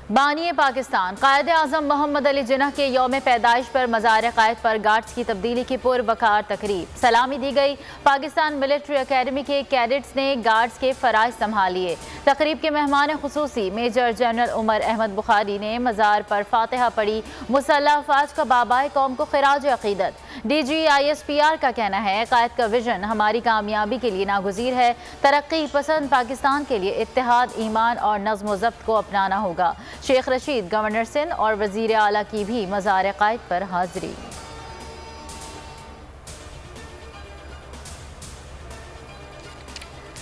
बानी पाकिस्तान कायद आज़म मोहम्मद अली जिन्ना के यौम पैदाइश पर मज़ार क़ायद पर गार्ड्स की तब्दीली की पुरवकार तकरीब सलामी दी गई। पाकिस्तान मिलिट्री अकेडमी के कैडेट्स ने गार्ड्स के फ़राइज़ संभालिए। तकरीब के मेहमान खुसूसी मेजर जनरल उमर अहमद बुखारी ने मज़ार पर फातिहा पढ़ी। मुसल्लह अफ़वाज का बाबाए कौम को खिराज अक़ीदत। DGISPR का कहना है क़ायद का विजन हमारी कामयाबी के लिए नागुज़ीर है। तरक्की पसंद पाकिस्तान के लिए इत्तेहाद, ईमान और नज़्म व ज़ब्त को अपनाना होगा। शेख रशीद, गवर्नर सिंध और वज़ीर आला की भी मज़ार क़ायद पर हाज़िरी।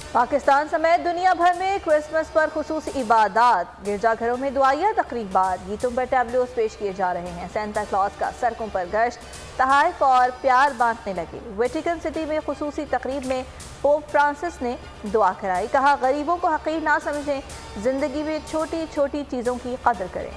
पाकिस्तान समेत दुनिया भर में क्रिसमस पर खुसूसी इबादत, गिरजाघरों में दुआया तकरीबात, गीतों पर टैब्लोस पेश किए जा रहे हैं। सेंटा क्लॉज का सड़कों पर गश्त, तहाइफ और प्यार बांटने लगे। वेटिकन सिटी में खुसूसी तकरीब में पोप फ्रांसिस ने दुआ कराई। कहा गरीबों को हकीर ना समझें, जिंदगी में छोटी छोटी चीज़ों की कदर करें।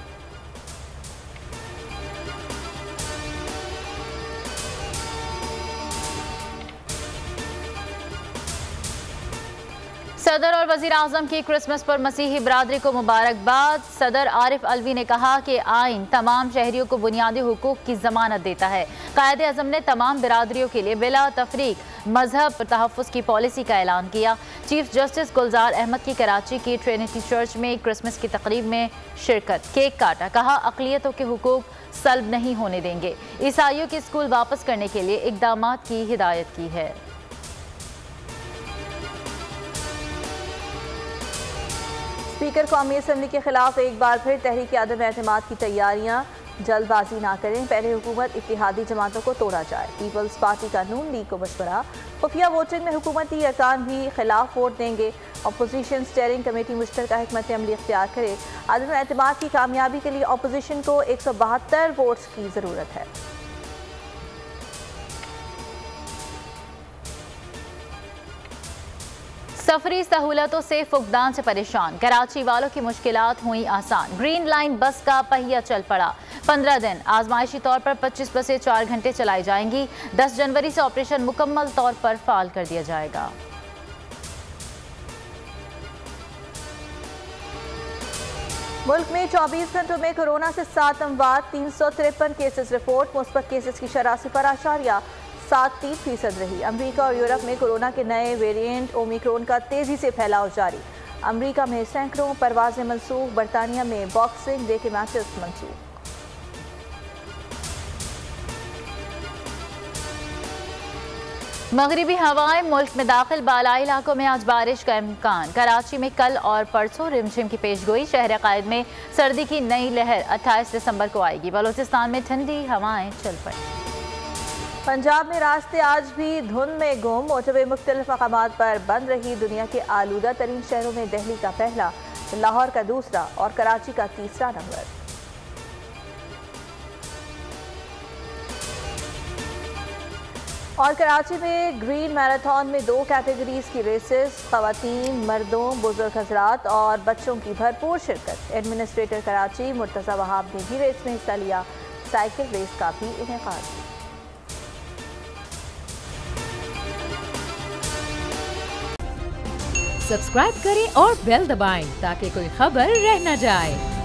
सदर और वज़ीर आज़म की क्रिसमस पर मसीही बरादरी को मुबारकबाद। सदर आरिफ अलवी ने कहा कि आइन तमाम शहरियों को बुनियादी हुकूक की ज़मानत देता है। कायदे आज़म ने तमाम बिरादरियों के लिए बिला तफरीक मजहब तहफ़्फ़ुज़ की पॉलिसी का ऐलान किया। चीफ जस्टिस गुलजार अहमद की कराची की ट्रिनिटी चर्च में क्रिसमस की तकरीब में शिरकत, केक काटा। कहा अक़लियतों के हुकूक सल्ब नहीं होने देंगे। ईसाइयों के स्कूल वापस करने के लिए इक़दामात की हिदायत की है। स्पीकर कौमी असम्बली के खिलाफ एक बार फिर तहरीक अदम एतमाद की तैयारियां। जल्दबाजी ना करें, पहले हुकूमत इत्तेहादी जमातों को तोड़ा जाए। पीपल्स पार्टी का नून लीग को मशवरा। खुफिया वोटिंग में हुकूमती अरकान भी खिलाफ वोट देंगे। अपोजिशन स्टेयरिंग कमेटी मुश्तरका हिकमत अमली इख्तियार करे। अदम एतमाद की कामयाबी के लिए अपोजिशन को 172 वोट्स की ज़रूरत है। सफरी सहूलतों से फुकदान से परेशान कराची वालों की मुश्किलात हुई आसान। ग्रीन लाइन बस का पहिया चल पड़ा। 15 दिन आजमाइशी तौर पर 25 बसें 4 घंटे चलाई जाएंगी। 10 जनवरी से ऑपरेशन मुकम्मल तौर पर फाल कर दिया जाएगा। मुल्क में 24 घंटों में कोरोना से 7 अमवात, 353 केसेस रिपोर्ट। मुस्बत केसेस की शरह 0.73% रही। अमेरिका और यूरोप में कोरोना के नए वेरिएंट ओमिक्रॉन का तेजी से फैलाव जारी। अमेरिका में सैकड़ों परवाजें मनसूख। बरतानिया में बॉक्सिंग डे के मैचेस मनसूख। मगरिबी हवाएं मुल्क में दाखिल, बालाई इलाकों में आज बारिश का इम्कान। कराची में कल और परसों रिमझिम की पेशगोई। शहर क़ायद में सर्दी की नई लहर 28 दिसंबर को आएगी। बलोचिस्तान में ठंडी हवाएं चल पड़ी। पंजाब में रास्ते आज भी धुंध में गुम। मोटरवे मुख्तलिफ मकामात पर बंद रही। दुनिया के आलूदा तरीन शहरों में दिल्ली का पहला, लाहौर का दूसरा और कराची का तीसरा नंबर। और कराची में ग्रीन मैराथन में 2 कैटेगरीज की रेसेस, ख़वातीन, मर्दों, बुजुर्ग हजरात और बच्चों की भरपूर शिरकत। एडमिनिस्ट्रेटर कराची मुर्तज़ा वहाब ने भी रेस में हिस्सा लिया। साइकिल रेस का भी इनेकाद किया। सब्सक्राइब करें और बेल दबाएं ताकि कोई खबर रह न जाए।